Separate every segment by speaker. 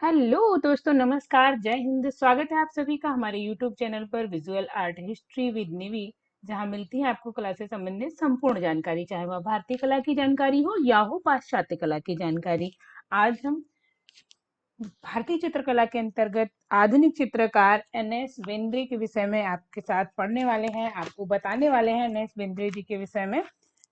Speaker 1: Hello दोस्तों, नमस्कार, जय हिंद। स्वागत है आप सभी का हमारे यूट्यूब चैनल पर विजुअल आर्ट हिस्ट्री विद निवी, जहां मिलती है आपको कला से संबंधित संपूर्ण जानकारी, चाहे वह भारतीय कला की जानकारी हो या हो पाश्चात्य कला की जानकारी। आज हम भारतीय चित्रकला के अंतर्गत आधुनिक चित्रकार एन.एस. बेंद्रे के विषय में आपके साथ पढ़ने वाले हैं, आपको बताने वाले हैं एन.एस. बेंद्रे जी के विषय में।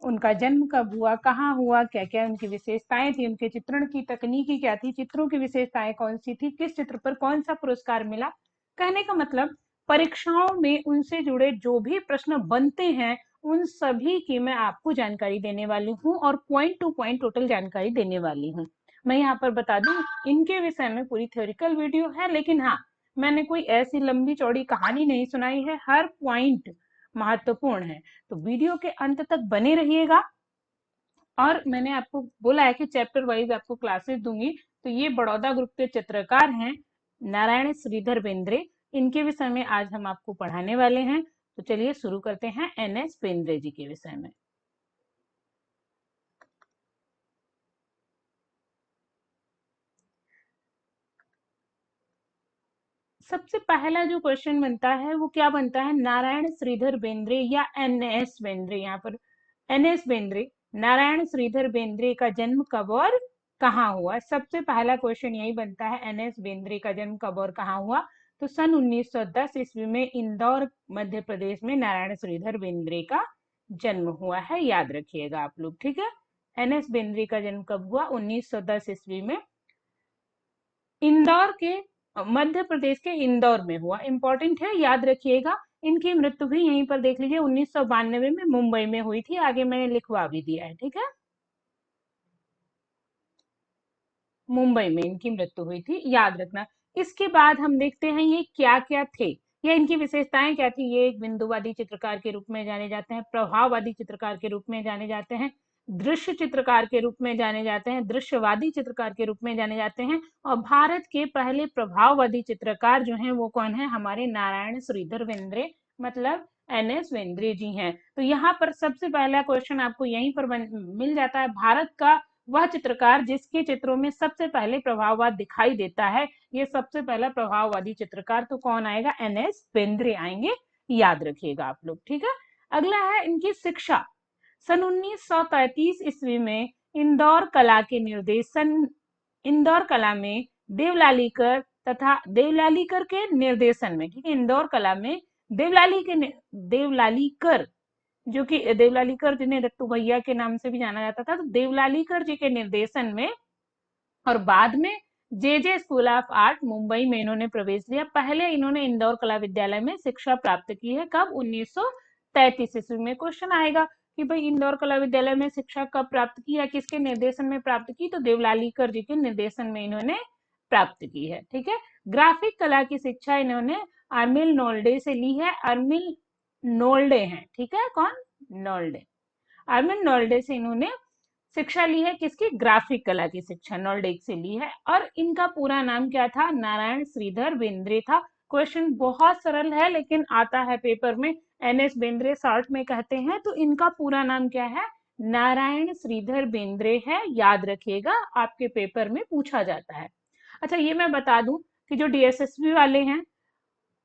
Speaker 1: उनका जन्म कब हुआ, कहाँ हुआ, क्या क्या उनकी विशेषताएं थी, उनके चित्रण की तकनीकी क्या थी, चित्रों की विशेषताएं कौन सी थी, किस चित्र पर कौन सा पुरस्कार मिला। कहने का मतलब परीक्षाओं में उनसे जुड़े जो भी प्रश्न बनते हैं उन सभी की मैं आपको जानकारी देने वाली हूँ और पॉइंट टू पॉइंट टोटल जानकारी देने वाली हूँ। मैं यहाँ पर बता दूं, इनके विषय में पूरी थ्योरिकल वीडियो है, लेकिन हाँ, मैंने कोई ऐसी लंबी चौड़ी कहानी नहीं सुनाई है, हर पॉइंट महत्वपूर्ण है। तो वीडियो के अंत तक बने रहिएगा। और मैंने आपको बोला है कि चैप्टर वाइज आपको क्लासेस दूंगी। तो ये बड़ौदा ग्रुप के चित्रकार हैं नारायण श्रीधर बेंद्रे, इनके विषय में आज हम आपको पढ़ाने वाले हैं। तो चलिए शुरू करते हैं एन.एस. बेंद्रे जी के विषय में। सबसे पहला जो क्वेश्चन बनता है वो क्या बनता है, नारायण श्रीधर बेंद्रे या एन.एस. बेंद्रे। यहाँ पर एन.एस. बेंद्रे, नारायण श्रीधर बेंद्रे का जन्म कब और कहाँ हुआ। सबसे पहला क्वेश्चन यही बनता है, एन.एस. बेंद्रे का जन्म कब और कहाँ हुआ। तो सन 1910 ईस्वी में इंदौर मध्य प्रदेश में नारायण श्रीधर बेंद्रे का जन्म हुआ है, याद रखिएगा आप लोग, ठीक है। एन.एस. बेंद्रे का जन्म कब हुआ, 1910 ईस्वी में इंदौर के मध्य प्रदेश के इंदौर में हुआ। इंपॉर्टेंट है, याद रखिएगा। इनकी मृत्यु भी यहीं पर देख लीजिए 1992 में मुंबई में हुई थी, आगे मैंने लिखवा भी दिया है, ठीक है। मुंबई में इनकी मृत्यु हुई थी, याद रखना। इसके बाद हम देखते हैं ये क्या क्या थे या इनकी विशेषताएं क्या थी। ये एक बिंदुवादी चित्रकार के रूप में जाने जाते हैं, प्रभाववादी चित्रकार के रूप में जाने जाते हैं, दृश्य चित्रकार के रूप में जाने जाते हैं, दृश्यवादी चित्रकार के रूप में जाने जाते हैं। और भारत के पहले प्रभाववादी चित्रकार जो हैं वो कौन है, हमारे नारायण श्रीधर बेंद्रे, मतलब एन.एस. बेंद्रे जी हैं। तो यहाँ पर सबसे पहला क्वेश्चन आपको यहीं पर मिल जाता है, भारत का वह चित्रकार जिसके चित्रों में सबसे पहले प्रभाववाद दिखाई देता है। ये सबसे पहला प्रभाववादी चित्रकार तो कौन आएगा, एन.एस. बेंद्रे आएंगे, याद रखिएगा आप लोग, ठीक है। अगला है इनकी शिक्षा। सन 1933 ईस्वी में इंदौर कला के निर्देशन, इंदौर कला में देवलालीकर तथा देवलालीकर के निर्देशन में, ठीक है, इंदौर कला में देवलालीकर, जो कि देवलालीकर जिन्हें दत्तू भैया के नाम से भी जाना जाता था, तो देवलालीकर जी के निर्देशन में और बाद में जे स्कूल ऑफ आर्ट मुंबई में इन्होंने प्रवेश लिया। पहले इन्होंने इंदौर कला विद्यालय में शिक्षा प्राप्त की है, कब, 1933 ईस्वी में। क्वेश्चन आएगा कि भाई इंदौर कला विद्यालय में शिक्षा कब प्राप्त की या किसके निर्देशन में प्राप्त की, तो देवलालीकर जी के निर्देशन में इन्होंने प्राप्त की है, ठीक है। ग्राफिक कला की शिक्षा इन्होंने अरमिल नोल्डे से ली है। अरमिल नोल्डे हैं, ठीक है, कौन, नोल्डे। अरविंद नोल्डे से इन्होंने शिक्षा ली है, किसकी, ग्राफिक कला की शिक्षा नोल्डे से ली है। और इनका पूरा नाम क्या था, नारायण श्रीधर बेंद्रे था। क्वेश्चन बहुत सरल है लेकिन आता है पेपर में, एन.एस. बेंद्रे शॉर्ट में कहते हैं। तो इनका पूरा नाम क्या है, नारायण श्रीधर बेंद्रे है, याद रखिएगा, आपके पेपर में पूछा जाता है। अच्छा, ये मैं बता दूं कि जो डीएसएसबी वाले हैं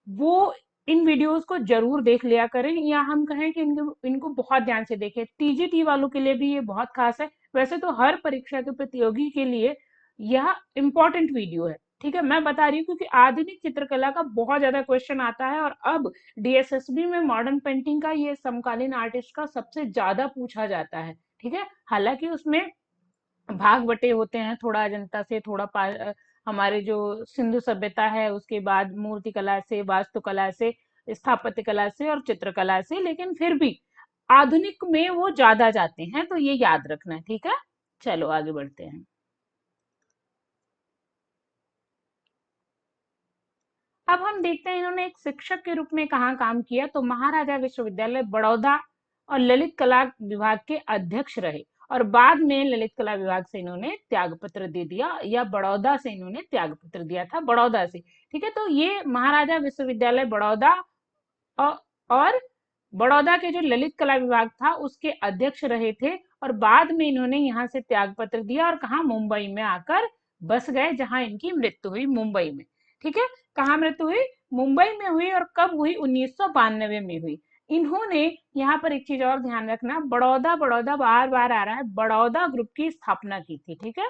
Speaker 1: वो इन वीडियोस को जरूर देख लिया करें, या हम कहें कि इनको बहुत ध्यान से देखें। टीजीटी वालों के लिए भी ये बहुत खास है, वैसे तो हर परीक्षा के प्रतियोगी के लिए यह इम्पोर्टेंट वीडियो है, ठीक है। मैं बता रही हूँ क्योंकि आधुनिक चित्रकला का बहुत ज्यादा क्वेश्चन आता है और अब डीएसएसबी में मॉडर्न पेंटिंग का, ये समकालीन आर्टिस्ट का सबसे ज्यादा पूछा जाता है, ठीक है। हालांकि उसमें भाग बटे होते हैं, थोड़ा अजंता से, थोड़ा हमारे जो सिंधु सभ्यता है उसके बाद मूर्ति कला से, वास्तुकला से, स्थापत्य कला से और चित्रकला से, लेकिन फिर भी आधुनिक में वो ज्यादा जाते हैं, तो ये याद रखना है, ठीक है। चलो आगे बढ़ते हैं। अब हम देखते हैं इन्होंने एक शिक्षक के रूप में कहाँ काम किया, तो महाराजा विश्वविद्यालय बड़ौदा और ललित कला विभाग के अध्यक्ष रहे। और बाद में ललित कला विभाग से इन्होंने त्याग पत्र दे दिया, या बड़ौदा से इन्होंने त्याग पत्र दिया था, बड़ौदा से, ठीक है। तो ये महाराजा विश्वविद्यालय बड़ौदा और बड़ौदा के जो ललित कला विभाग था उसके अध्यक्ष रहे थे। और बाद में इन्होंने यहाँ से त्याग पत्र दिया और कहा, मुंबई में आकर बस गए जहां इनकी मृत्यु हुई, मुंबई में। ठीक है, कहाँ मृत्यु हुई? मुंबई में हुई। और कब हुई? 1992 में हुई। इन्होंने, यहाँ पर एक चीज और ध्यान रखना, बड़ौदा, बड़ौदा बार बार आ रहा है, बड़ौदा ग्रुप की स्थापना की थी। ठीक है,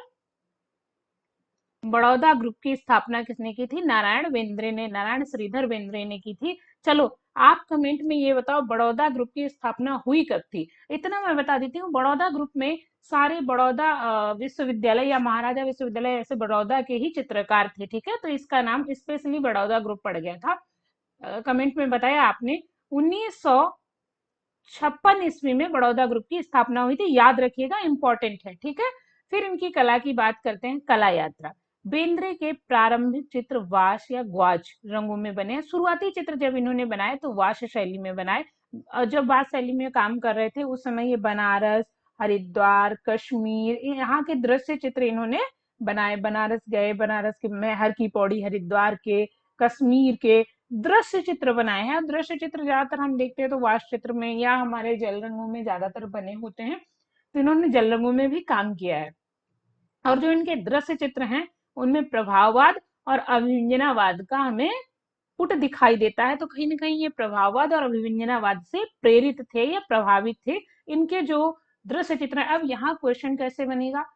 Speaker 1: बड़ौदा ग्रुप की स्थापना किसने की थी? नारायण बेंद्रे ने, नारायण श्रीधर बेंद्रे ने की थी। चलो, आप कमेंट में ये बताओ बड़ौदा ग्रुप की स्थापना हुई कब थी? इतना मैं बता देती हूँ, बड़ौदा ग्रुप में सारे बड़ौदा विश्वविद्यालय या महाराजा विश्वविद्यालय ऐसे बड़ौदा के ही चित्रकार थे। ठीक है, तो इसका नाम स्पेशली बड़ौदा ग्रुप पड़ गया था। कमेंट में बताया आपने। 1956 ईस्वी में बड़ौदा ग्रुप की स्थापना हुई थी, याद रखिएगा, इंपॉर्टेंट है। ठीक है, फिर इनकी कला की बात करते हैं। कला यात्रा। बेंद्रे के प्रारंभिक चित्र वाश या ग्वाच रंगों में बने हैं। शुरुआती चित्र जब इन्होंने बनाए तो वाश शैली में बनाए। जब वाश शैली में काम कर रहे थे उस समय ये बनारस, हरिद्वार, कश्मीर, यहाँ के दृश्य चित्र इन्होंने बनाए। बनारस गए, बनारस के में हर की पौड़ी, हरिद्वार के, कश्मीर के दृश्य चित्र बनाए हैं। दृश्य चित्र ज्यादातर हम देखते हैं तो वाश चित्र में या हमारे जल रंगों में ज्यादातर बने होते हैं, तो इन्होंने जल रंगों में भी काम किया है। और जो इनके दृश्य चित्र हैं उनमें प्रभाववाद और अभिव्यंजनावाद का हमें पुट दिखाई देता है। तो कहीं ना कहीं ये प्रभाववाद और अभिव्यंजनावाद से प्रेरित थे या प्रभावित थे इनके जो दृश्य चित्र है। अब यहाँ क्वेश्चन कैसे बनेगा?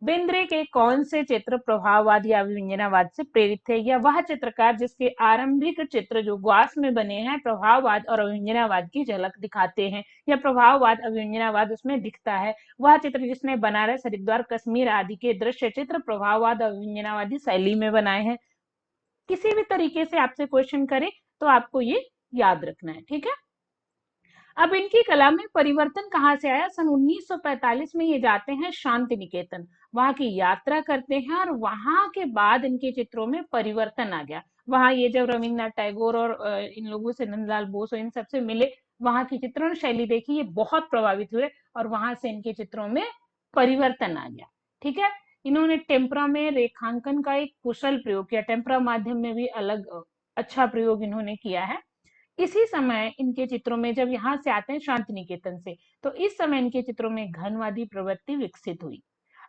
Speaker 1: बेंद्रे के कौन से चित्र प्रभाववाद या अभिव्यंजनावाद से प्रेरित थे? या वह चित्रकार जिसके आरंभिक चित्र जो ग्वास में बने हैं प्रभाववाद और अभिव्यंजनावाद की झलक दिखाते हैं, या प्रभाववाद अभिव्यंजनावाद उसमें दिखता है। वह चित्र जिसने बनारस, हरिद्वार, कश्मीर आदि के दृश्य चित्र प्रभाववाद और अभिव्यंजनावादी शैली में बनाए हैं। किसी भी तरीके से आपसे क्वेश्चन करे तो आपको ये याद रखना है। ठीक है, अब इनकी कला में परिवर्तन कहाँ से आया? सन 1945 में ये जाते हैं शांति निकेतन, वहां की यात्रा करते हैं और वहां के बाद इनके चित्रों में परिवर्तन आ गया। वहां ये जब रविन्द्रनाथ टैगोर और इन लोगों से, नंदलाल बोस और इन सबसे मिले, वहां की चित्रण शैली देखी, ये बहुत प्रभावित हुए और वहां से इनके चित्रों में परिवर्तन आ गया। ठीक है, इन्होंने टेम्परा में रेखांकन का एक कुशल प्रयोग किया। टेम्परा माध्यम में भी अलग अच्छा प्रयोग इन्होंने किया है। इसी समय इनके चित्रों में, जब यहाँ से आते हैं शांति निकेतन से, तो इस समय इनके चित्रों में घनवादी प्रवृत्ति विकसित हुई।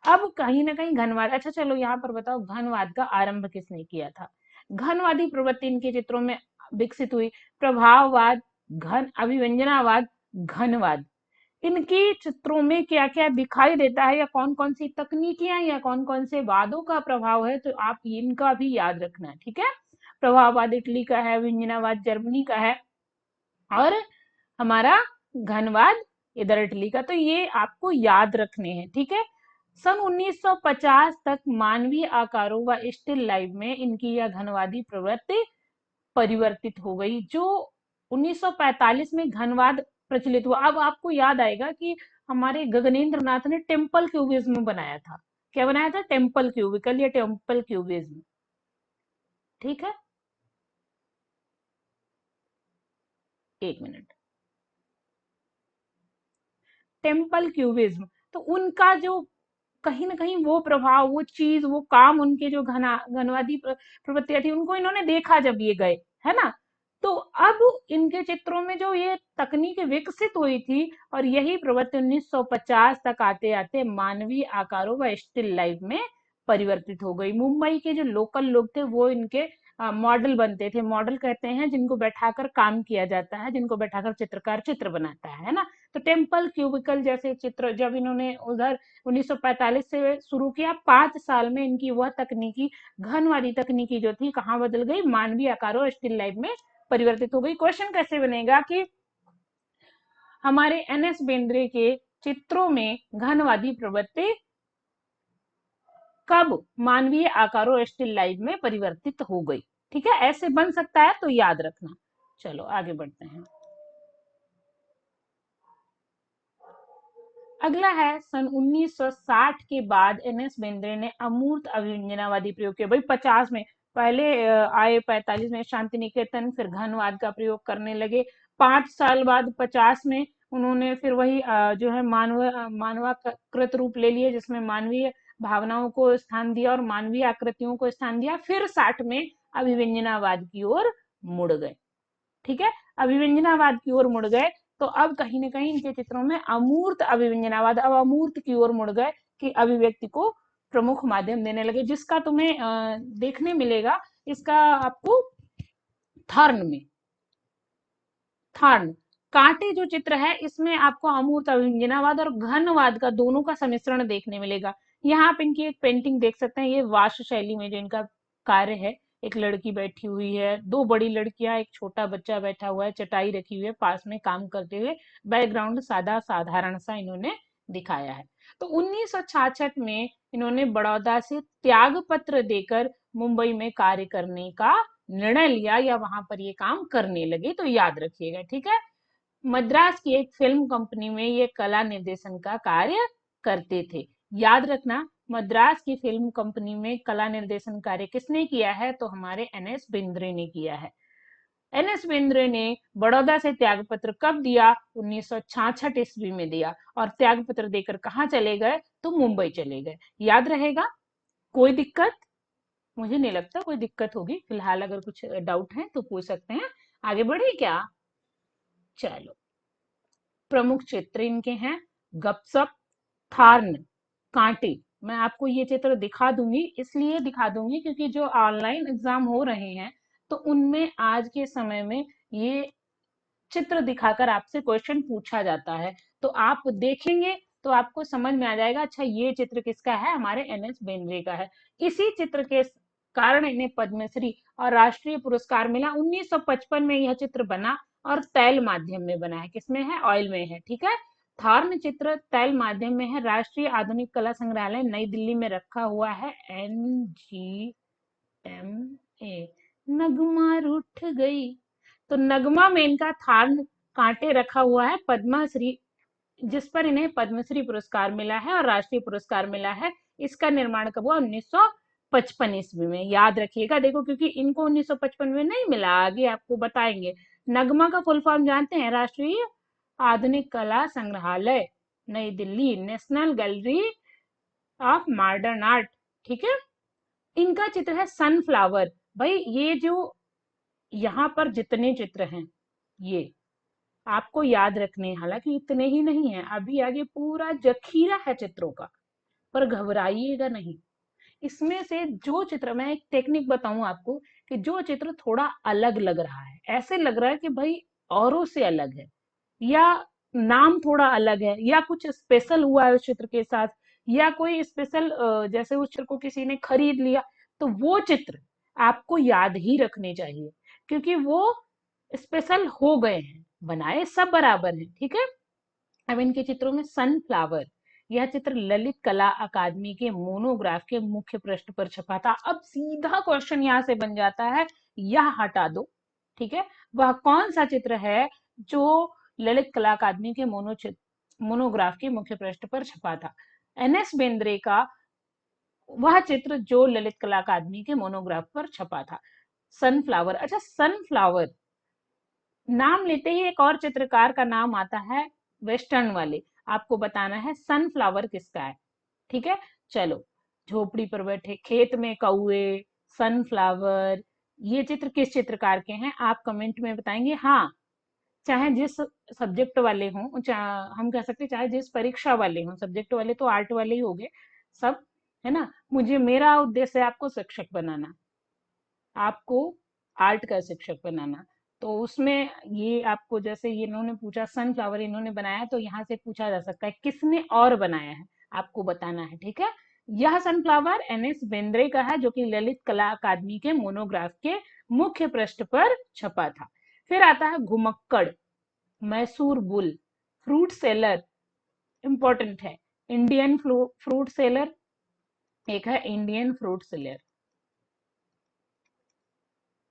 Speaker 1: अब कहीं ना कहीं घनवाद, अच्छा चलो यहाँ पर बताओ घनवाद का आरंभ किसने किया था? घनवादी प्रवृत्ति इनके चित्रों में विकसित हुई। प्रभाववाद, घन अभिव्यंजनावाद, घनवाद, इनकी चित्रों में क्या क्या दिखाई देता है या कौन कौन सी तकनीकियां या कौन कौन से वादों का प्रभाव है, तो आप इनका भी याद रखना है। ठीक है, प्रभाववाद इटली का है, व्यंजनावाद जर्मनी का है और हमारा घनवाद इधर इटली का, तो ये आपको याद रखने हैं। ठीक है, सन 1950 तक मानवीय आकारों व स्टिल लाइफ में इनकी यह घनवादी प्रवृत्ति परिवर्तित हो गई। जो 1945 में घनवाद प्रचलित हुआ, अब आपको याद आएगा कि हमारे गगनेंद्र नाथ ने टेम्पल क्यूबिज्म बनाया था। क्या बनाया था? टेम्पल क्यूबिकल या टेम्पल क्यूबिज्म। ठीक है, एक मिनट। टेम्पल क्यूबिज्म, तो उनका जो कहीं ना कहीं वो प्रभाव, वो चीज, वो काम, उनके जो घनवादी प्रवृत्तियां थी उनको इन्होंने देखा जब ये गए, है ना। तो अब इनके चित्रों में जो ये तकनीक विकसित हुई थी और यही प्रवृत्ति 1950 तक आते आते मानवीय आकारों व स्टिल लाइफ में परिवर्तित हो गई। मुंबई के जो लोकल लोग थे वो इनके मॉडल बनते थे। मॉडल कहते हैं जिनको बैठाकर काम किया जाता है, जिनको बैठाकर चित्रकार चित्र बनाता है ना। तो टेम्पल क्यूबिकल जैसे चित्र जब इन्होंने उधर 1945 से शुरू किया, 5 साल में इनकी वह तकनीकी, घनवादी तकनीकी जो थी कहाँ बदल गई? मानवीय आकारों स्टिल लाइफ में परिवर्तित हो गई। क्वेश्चन कैसे बनेगा कि हमारे एनएस बेंद्रे के चित्रों में घनवादी प्रवृत्ति कब मानवीय आकारों स्टिल लाइफ में परिवर्तित हो गई? ठीक है, ऐसे बन सकता है तो याद रखना। चलो आगे बढ़ते हैं। अगला है सन 1960 के बाद एनएस बेंद्रे ने अमूर्त अभिव्यंजनावादी प्रयोग किया। भाई 50 में पहले आए, 45 में शांति निकेतन, फिर घनवाद का प्रयोग करने लगे। 5 साल बाद 50 में उन्होंने फिर वही जो है मानवाकृत रूप ले लिए, जिसमें मानवीय भावनाओं को स्थान दिया और मानवीय आकृतियों को स्थान दिया। फिर 60 में अभिव्यंजनावाद की ओर मुड़ गए। ठीक है, अभिव्यंजनावाद की ओर मुड़ गए। तो अब कहीं ना कहीं इनके चित्रों में अमूर्त अभिव्यंजनावाद, अब अमूर्त की ओर मुड़ गए कि अभिव्यक्ति को प्रमुख माध्यम देने लगे, जिसका तुम्हें देखने मिलेगा इसका आपको थर्न में। थर्न कांटे जो चित्र है इसमें आपको अमूर्त अभिव्यंजनावाद और घनवाद का दोनों का सम्मिश्रण देखने मिलेगा। यहाँ आप इनकी एक पेंटिंग देख सकते हैं, ये वास्तु शैली में जो इनका कार्य है। एक लड़की बैठी हुई है, दो बड़ी लड़कियां, एक छोटा बच्चा बैठा हुआ है, चटाई रखी हुई है पास में काम करते हुए। बैकग्राउंड सादा साधारण सा इन्होंने दिखाया है। तो 1966 में इन्होंने बड़ौदा से त्याग पत्र देकर मुंबई में कार्य करने का निर्णय लिया, या वहां पर ये काम करने लगे, तो याद रखिएगा, ठीक है। मद्रास की एक फिल्म कंपनी में ये कला निर्देशन का कार्य करते थे। याद रखना, मद्रास की फिल्म कंपनी में कला निर्देशन कार्य किसने किया है, तो हमारे एनएस बिंद्रे ने किया है। एनएस बिंद्रे ने बड़ौदा से त्यागपत्र कब दिया, 1966 ईस्वी में दिया। और त्यागपत्र देकर कहाँ चले गए, तो मुंबई चले गए। याद रहेगा। कोई दिक्कत? मुझे नहीं लगता कोई दिक्कत होगी। फिलहाल अगर कुछ डाउट है तो पूछ सकते हैं। आगे बढ़े क्या? चलो, प्रमुख चित्र इनके हैं गपसप, थार्न, कांटे। मैं आपको ये चित्र दिखा दूंगी, इसलिए दिखा दूंगी क्योंकि जो ऑनलाइन एग्जाम हो रहे हैं तो उनमें आज के समय में ये चित्र दिखाकर आपसे क्वेश्चन पूछा जाता है। तो आप देखेंगे तो आपको समझ में आ जाएगा, अच्छा ये चित्र किसका है, हमारे एनएस बेंद्रे का है। इसी चित्र के कारण इन्हें पद्मश्री और राष्ट्रीय पुरस्कार मिला। 1955 में यह चित्र बना और तैल माध्यम में बना है। किसमें है? ऑयल में है, ठीक है। थार्न चित्र तैल माध्यम में है। राष्ट्रीय आधुनिक कला संग्रहालय नई दिल्ली में रखा हुआ है। NGMA। नगमा रूठ गई, तो नगमा में इनका थार्न कांटे रखा हुआ है। पद्मश्री, जिस पर इन्हें पद्मश्री पुरस्कार मिला है और राष्ट्रीय पुरस्कार मिला है। इसका निर्माण कब हुआ? 1955 ईस्वी में। याद रखिएगा, देखो क्योंकि इनको 1955 में नहीं मिला, आगे आपको बताएंगे। नगमा का फुल फॉर्म जानते हैं? राष्ट्रीय आधुनिक कला संग्रहालय नई Delhi, national gallery of modern art, ठीक है। इनका चित्र है सनफ्लावर। भाई ये जो यहाँ पर जितने चित्र हैं ये आपको याद रखने हैं। हालांकि इतने ही नहीं है, अभी आगे पूरा जखीरा है चित्रों का, पर घबराइएगा नहीं। इसमें से जो चित्र, मैं एक टेक्निक बताऊं आपको, कि जो चित्र थोड़ा अलग लग रहा है, ऐसे लग रहा है कि भाई औरों से अलग है, या नाम थोड़ा अलग है, या कुछ स्पेशल हुआ है उस चित्र के साथ, या कोई स्पेशल जैसे उस चित्र को किसी ने खरीद लिया, तो वो चित्र आपको याद ही रखने चाहिए, क्योंकि वो स्पेशल हो गए हैं। बनाए सब बराबर हैं, ठीक है। अब इनके चित्रों में सनफ्लावर, यह चित्र ललित कला अकादमी के मोनोग्राफ के मुख्य पृष्ठ पर छपा था। अब सीधा क्वेश्चन यहाँ से बन जाता है, यह हटा दो, ठीक है। वह कौन सा चित्र है जो ललित कला अकादमी के मोनोग्राफ के मुख्य पृष्ठ पर छपा था? एनएस बेंद्रे का वह चित्र जो ललित कला अकादमी के मोनोग्राफ पर छपा था, सनफ्लावर। अच्छा, सनफ्लावर नाम लेते ही एक और चित्रकार का नाम आता है, वेस्टर्न वाले। आपको बताना है सनफ्लावर किसका है, ठीक है। चलो, झोपड़ी पर बैठे, खेत में कौए, सनफ्लावर, ये चित्र किस चित्रकार के हैं? आप कमेंट में बताएंगे। हाँ, चाहे जिस सब्जेक्ट वाले हों, हम कह सकते हैं चाहे जिस परीक्षा वाले हों, सब्जेक्ट वाले तो आर्ट वाले ही हो गए सब, है ना। मेरा उद्देश्य है आपको शिक्षक बनाना, आपको आर्ट का शिक्षक बनाना। तो उसमें ये आपको, जैसे ये इन्होंने पूछा सनफ्लावर इन्होंने बनाया, तो यहाँ से पूछा जा सकता है किसने और बनाया है, आपको बताना है, ठीक है। यह सनफ्लावर एनएस बेंद्रे का है, जो कि ललित कला अकादमी के मोनोग्राफ के मुख्य पृष्ठ पर छपा था। फिर आता है घुमक्कड़, Mysore bull, fruit seller, important है, इंडियन फ्रूट सेलर, एक है इंडियन फ्रूट सेलर।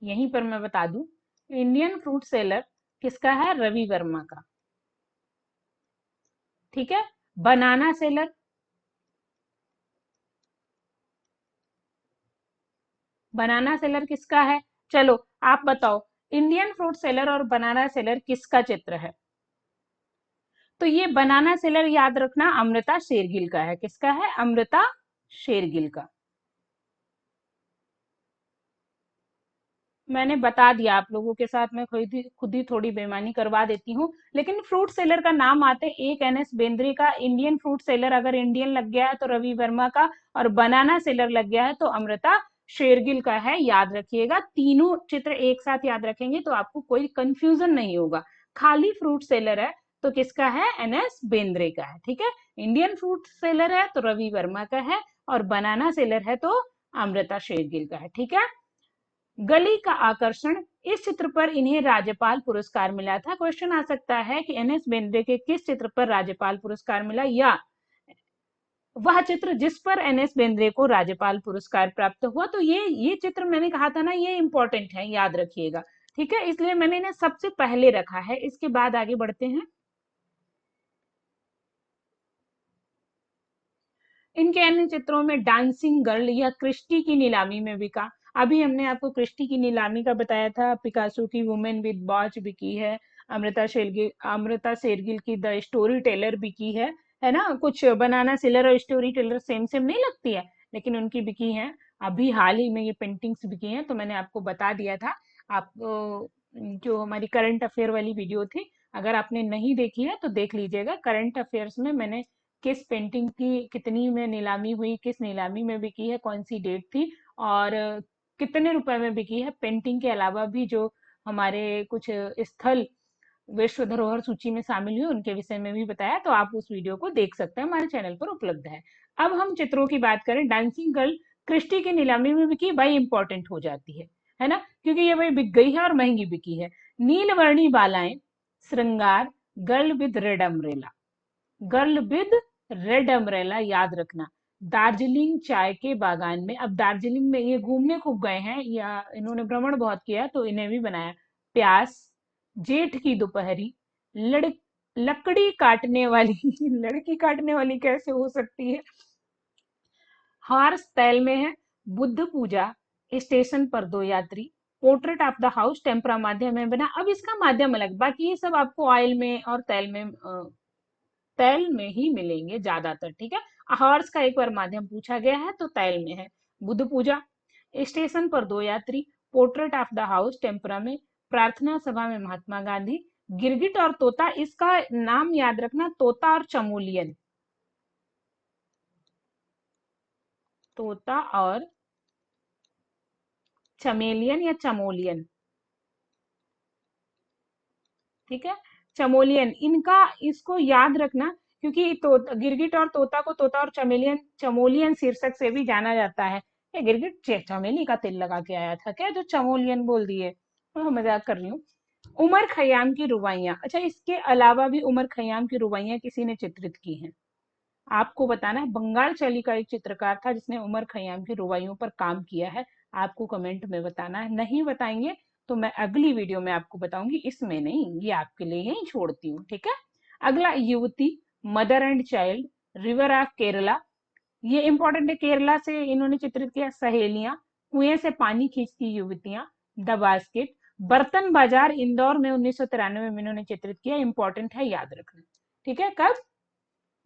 Speaker 1: यहीं पर मैं बता दूं, इंडियन फ्रूट सेलर किसका है? रवि वर्मा का, ठीक है। बनाना सेलर, बनाना सेलर किसका है? चलो आप बताओ, इंडियन फ्रूट सेलर और बनाना सेलर किसका चित्र है? तो ये बनाना सेलर याद रखना अमृता शेरगिल का है। किसका है? अमृता शेरगिल का। मैंने बता दिया आप लोगों के साथ, मैं खुद ही थोड़ी बेईमानी करवा देती हूँ। लेकिन फ्रूट सेलर का नाम आते, एक एनएस बेंद्रे का, इंडियन फ्रूट सेलर अगर इंडियन लग गया है तो रवि वर्मा का, और बनाना सेलर लग गया है तो अमृता शेरगिल का है। याद रखिएगा, तीनों चित्र एक साथ याद रखेंगे तो आपको कोई कंफ्यूजन नहीं होगा। खाली फ्रूट सेलर है तो किसका है? एनएस बेंद्रे का है। ठीक है, इंडियन फ्रूट सेलर है तो रवि वर्मा का है, और बनाना सेलर है तो अमृता शेरगिल का है। ठीक है। गली का आकर्षण, इस चित्र पर इन्हें राज्यपाल पुरस्कार मिला था। क्वेश्चन आ सकता है कि एनएस बेंद्रे के किस चित्र पर राज्यपाल पुरस्कार मिला, या वह चित्र जिस पर एनएस बेंद्रे को राज्यपाल पुरस्कार प्राप्त हुआ। तो ये चित्र मैंने कहा था ना, ये इंपॉर्टेंट है, याद रखिएगा। ठीक है, इसलिए मैंने इन्हें सबसे पहले रखा है। इसके बाद आगे बढ़ते हैं। इनके अन्य चित्रों में डांसिंग गर्ल या क्रिस्टी की नीलामी में बिका। अभी हमने आपको क्रिस्टी की नीलामी का बताया था। पिकासो की वुमेन विद वॉच बिकी है। अमृता शेरगिल की द स्टोरी टेलर बिकी है ना। कुछ बनाना सेलर और स्टोरी टेलर सेम सेम नहीं लगती है, लेकिन उनकी बिकी है। अभी हाल ही में ये पेंटिंग्स बिकी हैं, तो मैंने आपको बता दिया था। आप जो हमारी करंट अफेयर वाली वीडियो थी, अगर आपने नहीं देखी है तो देख लीजिएगा। करंट अफेयर्स में मैंने किस पेंटिंग की कितनी में नीलामी हुई, किस नीलामी में बिकी है, कौन सी डेट थी, और कितने रुपए में बिकी है। पेंटिंग के अलावा भी जो हमारे कुछ स्थल विश्व धरोहर सूची में शामिल हुए, उनके विषय में भी बताया, तो आप उस वीडियो को देख सकते हैं, हमारे चैनल पर उपलब्ध है। अब हम चित्रों की बात करें। डांसिंग गर्ल क्रिस्टी की नीलामी में बिकी, भाई इंपॉर्टेंट हो जाती है ना, क्योंकि ये भाई बिक गई है और महंगी बिकी है। नीलवर्णी बालाएं, श्रृंगार, girl with red umbrella. Girl with red umbrella, याद रखना। दार्जिलिंग चाय के बागान में, अब दार्जिलिंग में ये घूमने खूब गए हैं या इन्होंने भ्रमण बहुत किया, तो इन्हें भी बनाया। प्यास, जेठ की दोपहरी, लड़ लकड़ी काटने वाली लड़की काटने वाली कैसे हो सकती है। हार्स तैल में है। बुद्ध पूजा, स्टेशन पर दो यात्री, portrait of the house tempera माध्यम में बना। अब इसका माध्यम अलग, बाकी ये सब आपको ऑयल में और तैल में ही मिलेंगे ज्यादातर। ठीक है, हॉर्स का एक बार माध्यम पूछा गया है तो तैल में है। बुद्ध पूजा, स्टेशन पर दो यात्री, portrait of the house tempera में, प्रार्थना सभा में महात्मा गांधी, गिरगिट और तोता। इसका नाम याद रखना, तोता और चमोलियन। तोता और चमेलियन या चमोलियन। ठीक है, चमोलियन, इनका इसको याद रखना, क्योंकि गिरगिट और तोता को तोता और चमोलियन शीर्षक से भी जाना जाता है। ये गिरगिट चमेली का तेल लगा के आया था क्या, जो चमोलियन बोल दिए। मजाक कर रही हूँ। उमर खयाम की रुबाइयां, अच्छा इसके अलावा भी उमर खयाम की रुबाइयां किसी ने चित्रित की हैं, आपको बताना है। बंगाल शैली का एक चित्रकार था जिसने उमर खयाम की रुबाइयों पर काम किया है। आपको कमेंट में बताना है, नहीं बताएंगे तो मैं अगली वीडियो में आपको बताऊंगी, इसमें नहीं, ये आपके लिए ही छोड़ती हूँ। ठीक है। अगला, युवती, mother and child, river of Kerala. ये इंपॉर्टेंट है, केरला से इन्होंने चित्रित किया। सहेलियां, कुएं से पानी खींचती युवतियां, द बास्केट। बर्तन बाजार, इंदौर में 1993 में इन्होंने चित्रित किया, इंपॉर्टेंट है, याद रखना। ठीक है, कब?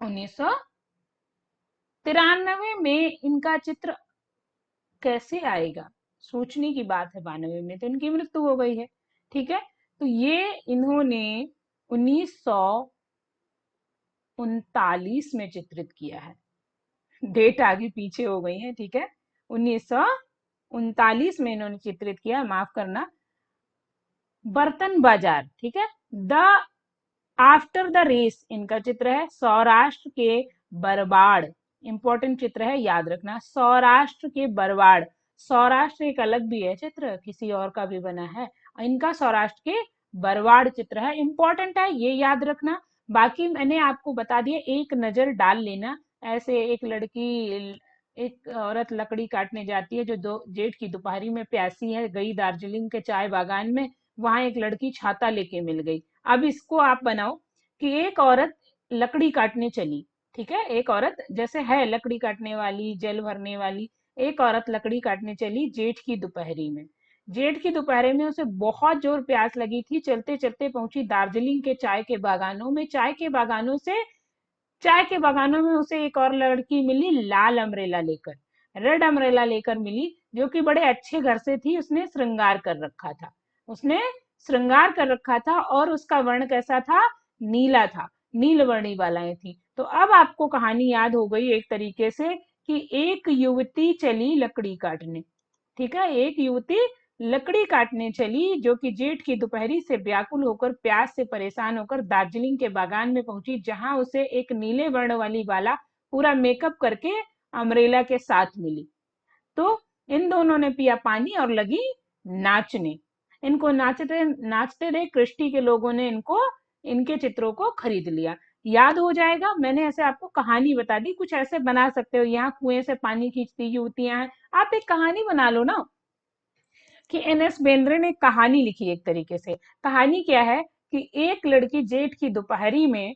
Speaker 1: 1993 में इनका चित्र कैसे आएगा, सोचने की बात है। 92 में तो इनकी मृत्यु हो गई है। ठीक है, तो ये इन्होंने 1939 में चित्रित किया है। डेट आगे पीछे हो गई है। ठीक है, 1939 में इन्होंने चित्रित किया, माफ करना। बर्तन बाजार, ठीक है। द आफ्टर द रेस इनका चित्र है। सौराष्ट्र के बरवाड़, इंपॉर्टेंट चित्र है, याद रखना। सौराष्ट्र के बरवाड़, सौराष्ट्र एक अलग भी है चित्र, किसी और का भी बना है। इनका सौराष्ट्र के बरवाड़ चित्र है, इंपॉर्टेंट है, ये याद रखना। बाकी मैंने आपको बता दिया, एक नजर डाल लेना। ऐसे एक लड़की, एक औरत लकड़ी काटने जाती है, जो जेठ की दोपहरी में प्यासी है, गई दार्जिलिंग के चाय बागान में, वहां एक लड़की छाता लेके मिल गई। अब इसको आप बनाओ कि एक औरत लकड़ी काटने चली। ठीक है, एक औरत जैसे है लकड़ी काटने वाली, जल भरने वाली, एक औरत लकड़ी काटने चली जेठ की दोपहरी में। जेठ की दोपहर में उसे बहुत जोर प्यास लगी थी, चलते चलते पहुंची दार्जिलिंग के चाय के बागानों में। चाय के बागानों में उसे एक और लड़की मिली, लाल अम्ब्रेला लेकर। रेड अम्ब्रेला लेकर मिली, जो कि बड़े अच्छे घर से थी, उसने श्रृंगार कर रखा था। उसने श्रृंगार कर रखा था और उसका वर्ण कैसा था? नीला था, नीलवर्णी बालाएं थी। तो अब आपको कहानी याद हो गई एक तरीके से कि एक युवती चली लकड़ी काटने। ठीक है, एक युवती लकड़ी काटने चली, जो कि जेठ की दोपहरी से व्याकुल होकर, प्यास से परेशान होकर दार्जिलिंग के बागान में पहुंची, जहां उसे एक नीले वर्ण वाली बाला पूरा मेकअप करके अमरेला के साथ मिली। तो इन दोनों ने पिया पानी और लगी नाचने। इनको नाचते नाचते देख कृष्टि के लोगों ने इनको इनके चित्रों को खरीद लिया। याद हो जाएगा, मैंने ऐसे आपको कहानी बता दी, कुछ ऐसे बना सकते हो। यहाँ कुएं से पानी खींचती युवतियां हैं, आप एक कहानी बना लो ना, कि एन एस बेंद्रे ने कहानी लिखी एक तरीके से। कहानी क्या है कि एक लड़की जेठ की दोपहरी में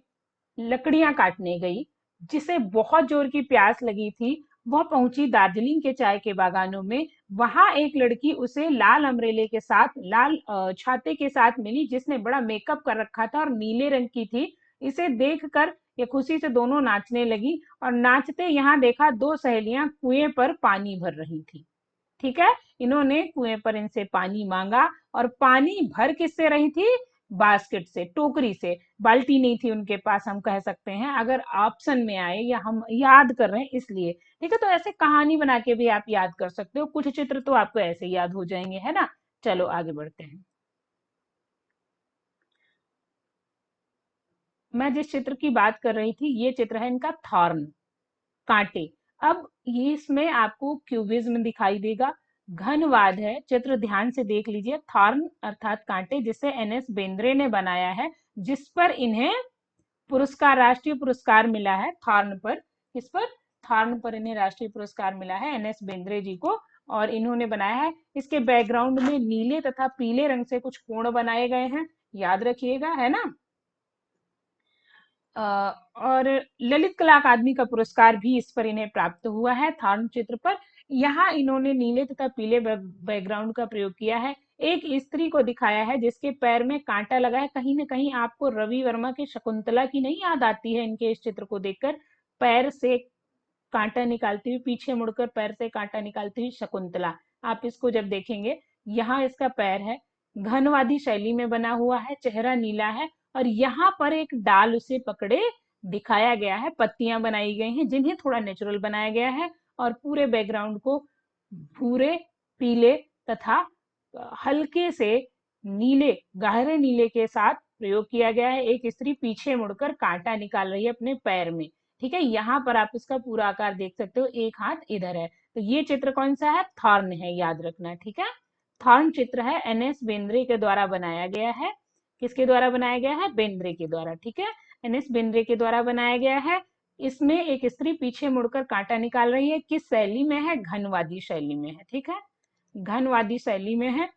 Speaker 1: लकड़ियां काटने गई, जिसे बहुत जोर की प्यास लगी थी। वह पहुंची दार्जिलिंग के चाय के बागानों में। वहां एक लड़की उसे लाल अम्ब्रेले के साथ, लाल छाते के साथ मिली, जिसने बड़ा मेकअप कर रखा था और नीले रंग की थी। इसे देखकर ये खुशी से दोनों नाचने लगी, और नाचते यहाँ देखा दो सहेलियां कुएं पर पानी भर रही थी। ठीक है, इन्होंने कुएं पर इनसे पानी मांगा, और पानी भर किससे रही थी? बास्केट से, टोकरी से। बाल्टी नहीं थी उनके पास, हम कह सकते हैं, अगर ऑप्शन में आए, या हम याद कर रहे हैं इसलिए। ठीक है, तो ऐसे कहानी बना के भी आप याद कर सकते हो, कुछ चित्र तो आपको ऐसे याद हो जाएंगे, है ना। चलो आगे बढ़ते हैं। मैं जिस चित्र की बात कर रही थी, ये चित्र है इनका थॉर्न, कांटे। अब ये इसमें आपको क्यूबिज्म दिखाई देगा, घनवाद है। चित्र ध्यान से देख लीजिए, थॉर्न अर्थात कांटे, जिसे एन एस बेंद्रे ने बनाया है, जिस पर इन्हें पुरस्कार, राष्ट्रीय पुरस्कार मिला है। थॉर्न पर, किस पर? थॉर्न पर इन्हें राष्ट्रीय पुरस्कार मिला है, एन एस बेंद्रे जी को। और इन्होंने बनाया है। इसके बैकग्राउंड में नीले तथा पीले रंग से कुछ कोण बनाए गए हैं, याद रखिएगा, है ना। अ, और ललित कला अकादमी का पुरस्कार भी इस पर इन्हें प्राप्त हुआ है, थॉर्न चित्र पर। यहाँ इन्होंने नीले तथा पीले बैकग्राउंड का प्रयोग किया है। एक स्त्री को दिखाया है जिसके पैर में कांटा लगा है। कहीं ना कहीं आपको रवि वर्मा के शकुंतला की नहीं याद आती है इनके इस चित्र को देखकर? पैर से कांटा निकालती हुई, पीछे मुड़कर पैर से कांटा निकालती हुई शकुंतला। आप इसको जब देखेंगे, यहाँ इसका पैर है, घनवादी शैली में बना हुआ है, चेहरा नीला है, और यहाँ पर एक डाल उसे पकड़े दिखाया गया है, पत्तियां बनाई गई हैं, जिन्हें थोड़ा नेचुरल बनाया गया है। और पूरे बैकग्राउंड को भूरे, पीले तथा हल्के से नीले, गहरे नीले के साथ प्रयोग किया गया है। एक स्त्री पीछे मुड़कर कांटा निकाल रही है अपने पैर में। ठीक है, यहाँ पर आप इसका पूरा आकार देख सकते हो, एक हाथ इधर है। तो ये चित्र कौन सा है? थॉर्न है, याद रखना। ठीक है, थॉर्न चित्र है, एन एस बेंद्रे के द्वारा बनाया गया है। किसके द्वारा बनाया गया है? बेंद्रे के द्वारा। ठीक है, एन एस बेंद्रे के द्वारा बनाया गया है। इसमें एक स्त्री पीछे मुड़कर कांटा निकाल रही है। किस शैली में है? घनवादी शैली में है। ठीक है, घनवादी शैली में है,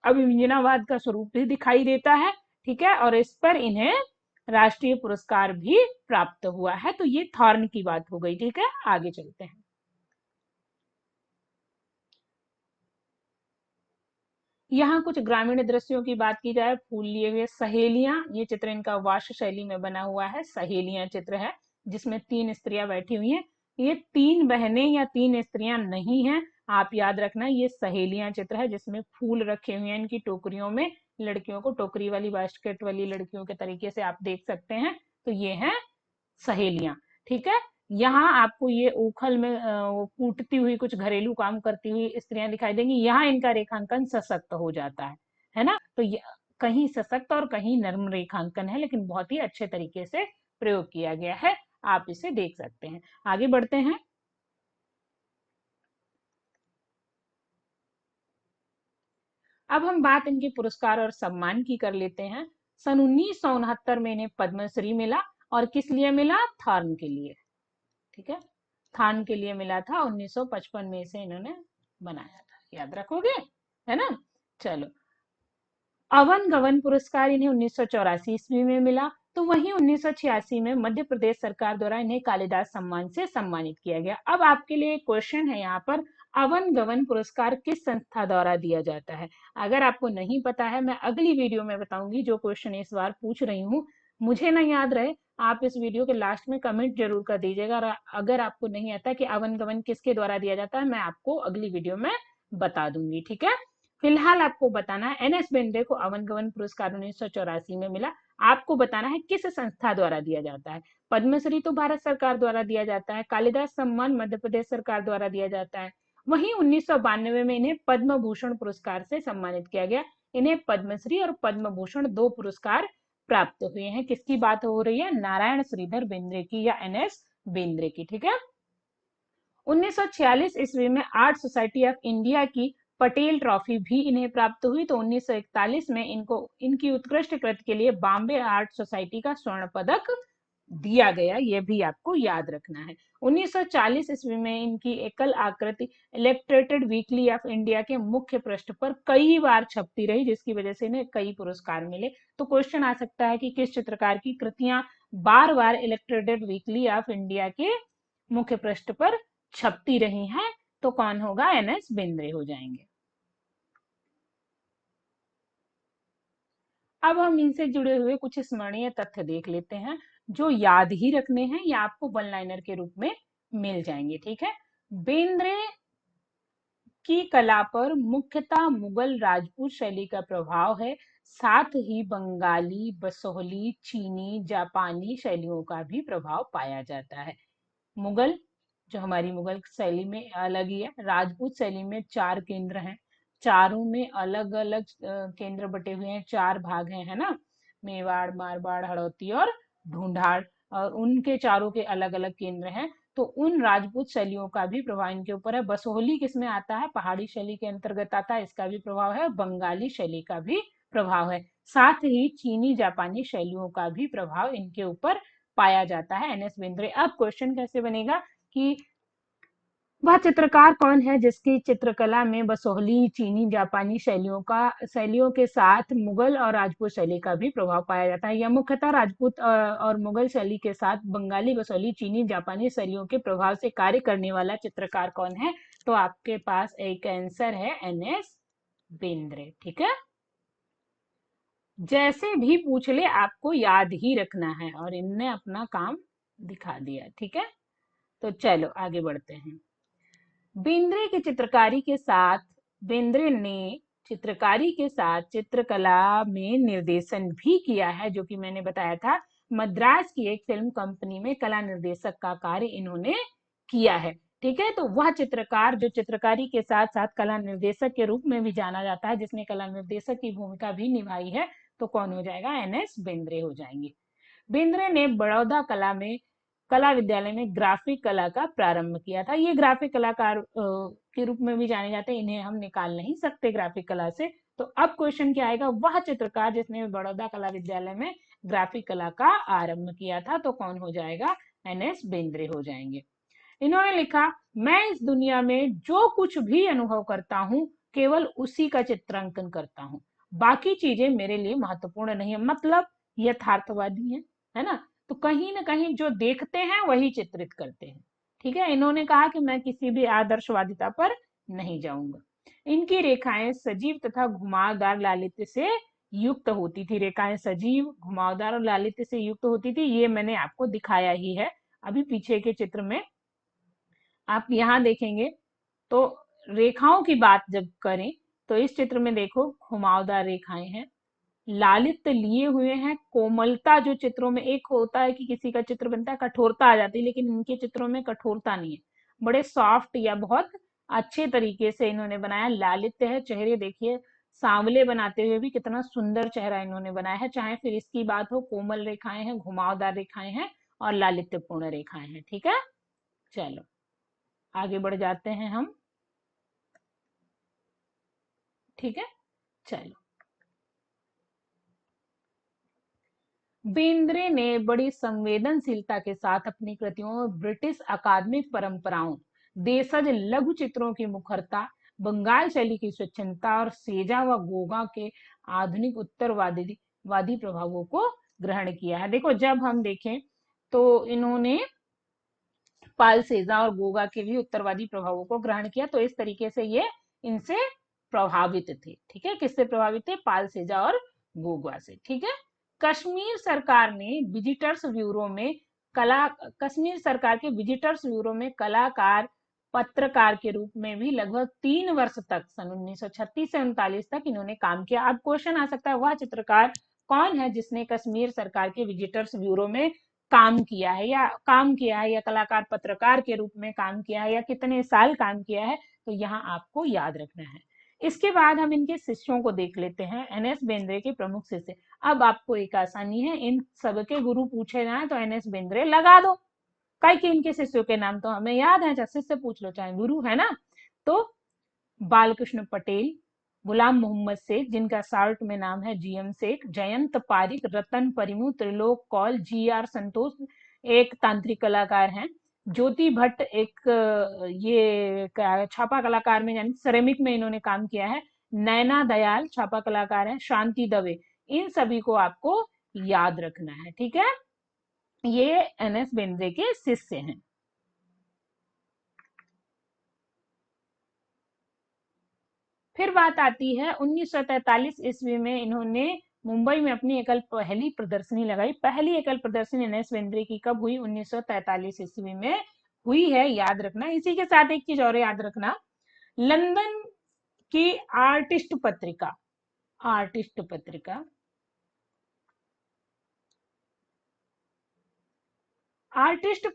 Speaker 1: अभिव्यंजनावाद का स्वरूप भी दिखाई देता है। ठीक है, और इस पर इन्हें राष्ट्रीय पुरस्कार भी प्राप्त हुआ है। तो ये थॉर्न की बात हो गई। ठीक है, आगे चलते हैं। यहाँ कुछ ग्रामीण दृश्यों की बात की जाए, फूल लिए हुए सहेलियां, ये चित्र इनका वाश शैली में बना हुआ है, सहेलियां चित्र है, जिसमें तीन स्त्रियां बैठी हुई हैं। ये तीन बहनें या तीन स्त्रियां नहीं हैं, आप याद रखना, ये सहेलियां चित्र है, जिसमें फूल रखे हुए हैं इनकी टोकरियों में। लड़कियों को टोकरी वाली, बास्केट वाली लड़कियों के तरीके से आप देख सकते हैं। तो ये हैं सहेलियां। ठीक है, यहाँ आपको ये उखल में वो कूटती हुई, कुछ घरेलू काम करती हुई स्त्रियां दिखाई देंगी। यहाँ इनका रेखांकन सशक्त हो जाता है ना। तो कहीं सशक्त और कहीं नर्म रेखांकन है, लेकिन बहुत ही अच्छे तरीके से प्रयोग किया गया है, आप इसे देख सकते हैं। आगे बढ़ते हैं। अब हम बात इनके पुरस्कार और सम्मान की कर लेते हैं। सन 1969 में इन्हें पद्मश्री मिला, और किस लिए मिला? थॉर्न के लिए। ठीक है, थान के लिए मिला था, 1955 में इसे इन्होंने बनाया था, याद रखोगे, है ना। चलो, अवन गवन पुरस्कार इन्हें 1984 ईस्वी में मिला। तो वहीं 1986 में मध्य प्रदेश सरकार द्वारा इन्हें कालिदास सम्मान से सम्मानित किया गया। अब आपके लिए एक क्वेश्चन है यहाँ पर, अवन गवन पुरस्कार किस संस्था द्वारा दिया जाता है? अगर आपको नहीं पता है, मैं अगली वीडियो में बताऊंगी, जो क्वेश्चन इस बार पूछ रही हूँ। मुझे ना याद रहे, आप इस वीडियो के लास्ट में कमेंट जरूर कर दीजिएगा, और अगर आपको नहीं आता कि अवन गमन किसके द्वारा दिया जाता है, मैं आपको अगली वीडियो में बता दूंगी, ठीक है। फिलहाल आपको बताना है एन एस बेंद्रे को अवन गमन पुरस्कार 1984 में मिला। आपको बताना है किस संस्था द्वारा दिया जाता है। पद्मश्री तो भारत सरकार द्वारा दिया जाता है, कालिदास सम्मान मध्य प्रदेश सरकार द्वारा दिया जाता है। वहीं 1992 में इन्हें पद्म भूषण पुरस्कार से सम्मानित किया गया। इन्हें पद्मश्री और पद्म भूषण 2 पुरस्कार प्राप्त हुए हैं। किसकी बात हो रही है? नारायण श्रीधर बेंद्रे की या एन एस बेंद्रे की, ठीक है। 1946 ईस्वी में आर्ट सोसाइटी ऑफ इंडिया की पटेल ट्रॉफी भी इन्हें प्राप्त हुई। तो 1941 में इनको इनकी उत्कृष्ट कृति के लिए बॉम्बे आर्ट सोसाइटी का स्वर्ण पदक दिया गया, ये भी आपको याद रखना है। 1940 ईस्वी में इनकी एकल आकृति इलेक्ट्रेटेड वीकली ऑफ इंडिया के मुख्य पृष्ठ पर कई बार छपती रही, जिसकी वजह से इन्हें कई पुरस्कार मिले। तो क्वेश्चन आ सकता है कि किस चित्रकार की कृतियां बार बार इलेक्ट्रेटेड वीकली ऑफ इंडिया के मुख्य पृष्ठ पर छपती रही हैं? तो कौन होगा? एन एस बेंद्रे हो जाएंगे। अब हम इनसे जुड़े हुए कुछ स्मरणीय तथ्य देख लेते हैं, जो याद ही रखने हैं या आपको वन लाइनर के रूप में मिल जाएंगे, ठीक है। बेंद्रे की कला पर मुख्यतः मुगल राजपूत शैली का प्रभाव है, साथ ही बंगाली, बसोहली, चीनी, जापानी शैलियों का भी प्रभाव पाया जाता है। मुगल, जो हमारी मुगल शैली में अलग ही है। राजपूत शैली में 4 केंद्र हैं, चारों में अलग अलग केंद्र बटे हुए हैं, 4 भाग हैं, है ना। मेवाड़, मारवाड़, हड़ौती और ढूंढाड़, और उनके चारों के अलग अलग केंद्र हैं। तो उन राजपूत शैलियों का भी प्रभाव इनके ऊपर है। बसोहली किसमें आता है? पहाड़ी शैली के अंतर्गत आता है, इसका भी प्रभाव है। बंगाली शैली का भी प्रभाव है, साथ ही चीनी, जापानी शैलियों का भी प्रभाव इनके ऊपर पाया जाता है। N S Bendre. अब क्वेश्चन कैसे बनेगा कि वह चित्रकार कौन है जिसकी चित्रकला में बसोहली, चीनी, जापानी शैलियों के साथ मुगल और राजपूत शैली का भी प्रभाव पाया जाता है, या मुख्यतः राजपूत और मुगल शैली के साथ बंगाली, बसोहली, चीनी, जापानी शैलियों के प्रभाव से कार्य करने वाला चित्रकार कौन है? तो आपके पास एक आंसर है एन एस बेंद्रे, ठीक है। जैसे भी पूछ ले आपको याद ही रखना है, और इनने अपना काम दिखा दिया, ठीक है। तो चलो आगे बढ़ते हैं। बेंद्रे की चित्रकारी के साथ बेंद्रे ने चित्रकारी के साथ चित्रकला में निर्देशन भी किया है, जो कि मैंने बताया था। मद्रास की एक फिल्म कंपनी में कला निर्देशक का कार्य इन्होंने किया है, ठीक है। तो वह चित्रकार जो चित्रकारी के साथ साथ कला निर्देशक के रूप में भी जाना जाता है, जिसने कला निर्देशक की भूमिका भी निभाई है, तो कौन हो जाएगा? एन एस बेंद्रे हो जाएंगे। बेंद्रे ने बड़ौदा कला विद्यालय में ग्राफिक कला का प्रारंभ किया था। ये ग्राफिक कलाकार के रूप में भी जाने जाते हैं, इन्हें हम निकाल नहीं सकते ग्राफिक कला से। तो अब क्वेश्चन क्या आएगा? वह चित्रकार जिसने बड़ौदा कला विद्यालय में ग्राफिक कला का आरंभ किया था, तो कौन हो जाएगा? एन एस बेंद्रे हो जाएंगे। इन्होंने लिखा, मैं इस दुनिया में जो कुछ भी अनुभव करता हूँ केवल उसी का चित्रांकन करता हूँ, बाकी चीजें मेरे लिए महत्वपूर्ण नहीं है। मतलब यथार्थवादी है ना। तो कहीं ना कहीं जो देखते हैं वही चित्रित करते हैं, ठीक है। इन्होंने कहा कि मैं किसी भी आदर्शवादिता पर नहीं जाऊंगा। इनकी रेखाएं सजीव तथा घुमावदार लालित्य से युक्त होती थी। रेखाएं सजीव, घुमावदार और लालित्य से युक्त होती थी, ये मैंने आपको दिखाया ही है अभी पीछे के चित्र में। आप यहाँ देखेंगे तो रेखाओं की बात जब करें तो इस चित्र में देखो घुमावदार रेखाएं हैं, लालित्य लिए हुए हैं। कोमलता, जो चित्रों में एक होता है कि किसी का चित्र बनता है कठोरता आ जाती है, लेकिन इनके चित्रों में कठोरता नहीं है, बड़े सॉफ्ट या बहुत अच्छे तरीके से इन्होंने बनाया। लालित्य है, चेहरे देखिए सांवले बनाते हुए भी कितना सुंदर चेहरा इन्होंने बनाया है। चाहे फिर इसकी बात हो, कोमल रेखाएं हैं, घुमावदार रेखाएं हैं और लालित्यपूर्ण रेखाएं हैं, ठीक है। चलो आगे बढ़ जाते हैं हम, ठीक है। चलो, बेंद्रे ने बड़ी संवेदनशीलता के साथ अपनी कृतियों में ब्रिटिश अकादमिक परंपराओं, देशज लघु चित्रों की मुखरता, बंगाल शैली की स्वच्छंदता और सेजा व गोगा के आधुनिक उत्तरवादी वादी प्रभावों को ग्रहण किया है। देखो जब हम देखें तो इन्होंने पाल सेजा और गोगा के भी उत्तरवादी प्रभावों को ग्रहण किया, तो इस तरीके से ये इनसे प्रभावित थे, ठीक है। किससे प्रभावित थे? पाल सेजा और गोगा से, ठीक है। कश्मीर सरकार ने विजिटर्स ब्यूरो में कश्मीर सरकार के विजिटर्स ब्यूरो में कलाकार पत्रकार के रूप में भी लगभग 3 वर्ष तक सन 1936 से 39 तक इन्होंने काम किया। अब क्वेश्चन आ सकता है वह चित्रकार कौन है जिसने कश्मीर सरकार के विजिटर्स ब्यूरो में काम किया है या कलाकार पत्रकार के रूप में काम किया है या कितने साल काम किया है, तो यहाँ आपको याद रखना है। इसके बाद हम इनके शिष्यों को देख लेते हैं, एनएस बेंद्रे के प्रमुख शिष्य। अब आपको एक आसानी है, इन सबके गुरु पूछे जाए तो एनएस बेंद्रे लगा दो, कई के इनके शिष्यों के नाम तो हमें याद है, चाहे शिष्य पूछ लो चाहे गुरु, है ना। तो बालकृष्ण पटेल, गुलाम मोहम्मद शेख जिनका शॉर्ट में नाम है जीएम शेख, जयंत पारिक, रतन परिमु, त्रिलोक कौल, जीआर संतोष एक तांत्रिक कलाकार हैं, ज्योति भट्ट एक ये छापा कलाकार में यानी सेरेमिक में इन्होंने काम किया है, नैना दयाल छापा कलाकार हैं, शांति दवे, इन सभी को आपको याद रखना है। ठीक है, ये एनएस बेंद्रे के शिष्य हैं। फिर बात आती है 1943 ईस्वी में इन्होंने मुंबई में अपनी पहली प्रदर्शनी लगाई। पहली एकल प्रदर्शनी एनएस बेंद्रे की कब हुई? 1943 ईस्वी में हुई है, याद रखना। इसी के साथ एक चीज और याद रखना, लंदन की आर्टिस्ट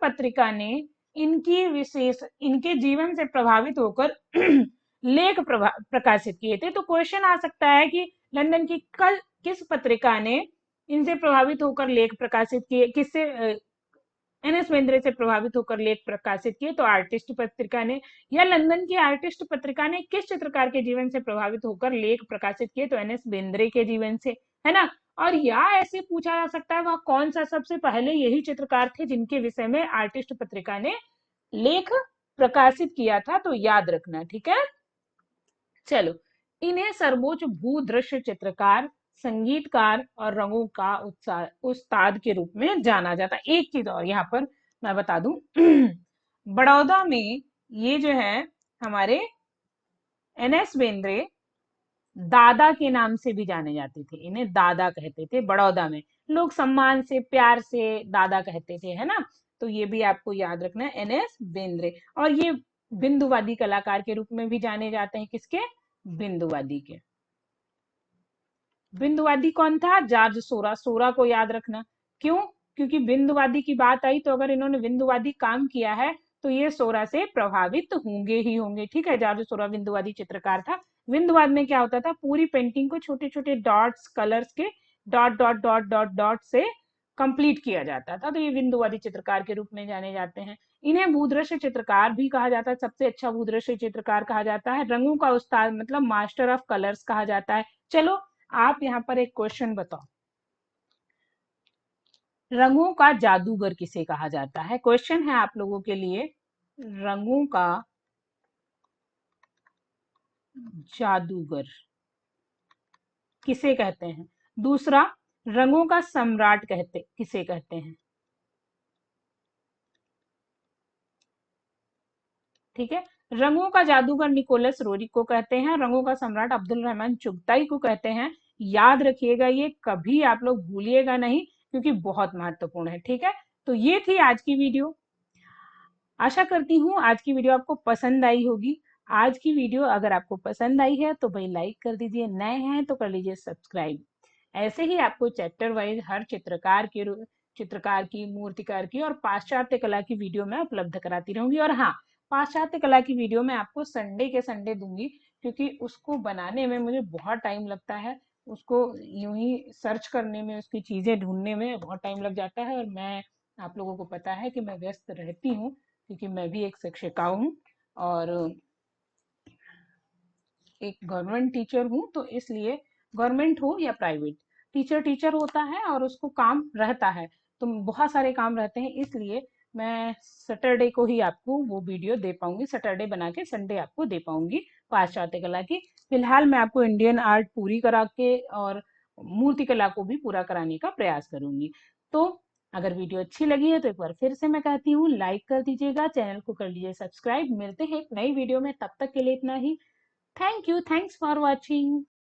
Speaker 1: पत्रिका ने इनके जीवन से प्रभावित होकर लेख प्रकाशित किए थे। तो क्वेश्चन आ सकता है कि लंदन की किस पत्रिका ने इनसे प्रभावित होकर लेख प्रकाशित किए, किससे एनएस बेंद्रे से प्रभावित होकर लेख प्रकाशित किए? तो आर्टिस्ट पत्रिका ने। या लंदन की आर्टिस्ट पत्रिका ने किस चित्रकार के जीवन से प्रभावित होकर लेख प्रकाशित किए? तो एनएस बेंद्रे के जीवन से, है ना। और या ऐसे पूछा जा सकता है वह कौन सा सबसे पहले यही चित्रकार थे जिनके विषय में आर्टिस्ट पत्रिका ने लेख प्रकाशित किया था? तो याद रखना, ठीक है। चलो, इन्हें सर्वोच्च भूदृश्य चित्रकार, संगीतकार और रंगों का उस्ताद के रूप में जाना जाता है। एक चीज और यहाँ पर मैं बता दूं, बड़ौदा में ये जो है हमारे एनएस बेंद्रे दादा के नाम से भी जाने जाते थे, इन्हें दादा कहते थे। बड़ौदा में लोग सम्मान से प्यार से दादा कहते थे, है ना। तो ये भी आपको याद रखना है, एनएस बेंद्रे। और ये बिंदुवादी कलाकार के रूप में भी जाने जाते हैं, किसके? बिंदुवादी के। बिंदुवादी कौन था? जॉर्ज सोरा। सोरा को याद रखना, क्यों? क्योंकि बिंदुवादी की बात आई तो अगर इन्होंने बिंदुवादी काम किया है तो ये सोरा से प्रभावित होंगे ही होंगे, ठीक है। जॉर्ज सोरा बिंदुवादी चित्रकार था। बिंदुवाद में क्या होता था, पूरी पेंटिंग को छोटे छोटे डॉट्स, कलर्स के dot dot dot dot dot से कंप्लीट किया जाता था। तो ये बिंदुवादी चित्रकार के रूप में जाने जाते हैं। इन्हें भूदृश्य चित्रकार भी कहा जाता है, सबसे अच्छा भूदृश्य चित्रकार कहा जाता है। रंगों का उस्ताद मतलब मास्टर ऑफ कलर्स कहा जाता है। चलो, आप यहाँ पर एक क्वेश्चन बताओ, रंगों का जादूगर किसे कहा जाता है? क्वेश्चन है आप लोगों के लिए, रंगों का जादूगर किसे कहते हैं? दूसरा, रंगों का सम्राट किसे कहते हैं? ठीक है, रंगों का जादूगर निकोलस रोरिक को कहते हैं, रंगों का सम्राट अब्दुल रहमान चुगताई को कहते हैं। याद रखिएगा, ये कभी आप लोग भूलिएगा नहीं क्योंकि बहुत महत्वपूर्ण है, ठीक है। तो ये थी आज की वीडियो। आशा करती हूँ आज की वीडियो आपको पसंद आई होगी। आज की वीडियो अगर आपको पसंद आई है तो भाई लाइक कर दीजिए, नए हैं तो कर लीजिए सब्सक्राइब। ऐसे ही आपको चैप्टर वाइज हर चित्रकार की, मूर्तिकार की और पाश्चात्य कला की वीडियो मैं उपलब्ध कराती रहूंगी। और हाँ, पाश्चात्य कला की वीडियो मैं आपको संडे के संडे दूंगी क्योंकि उसको बनाने में मुझे बहुत टाइम लगता है, उसको यूं ही सर्च करने में, उसकी चीजें ढूंढने में बहुत टाइम लग जाता है। और मैं, आप लोगों को पता है कि मैं व्यस्त रहती हूँ क्योंकि मैं भी एक शिक्षिका हूँ और एक गवर्नमेंट टीचर हूँ। तो इसलिए गवर्नमेंट हो या प्राइवेट, टीचर होता है और उसको काम रहता है, तो बहुत सारे काम रहते हैं। इसलिए मैं सैटरडे को ही आपको वो वीडियो दे पाऊंगी, सैटरडे बना के संडे आपको दे पाऊंगी पाश्चात्य कला की। फिलहाल मैं आपको इंडियन आर्ट पूरी करा के और मूर्ति कला को भी पूरा कराने का प्रयास करूंगी। तो अगर वीडियो अच्छी लगी है तो एक बार फिर से मैं कहती हूँ लाइक कर दीजिएगा, चैनल को कर लीजिए सब्सक्राइब। मिलते हैं एक नई वीडियो में, तब तक के लिए इतना ही। Thank you. Thanks for watching.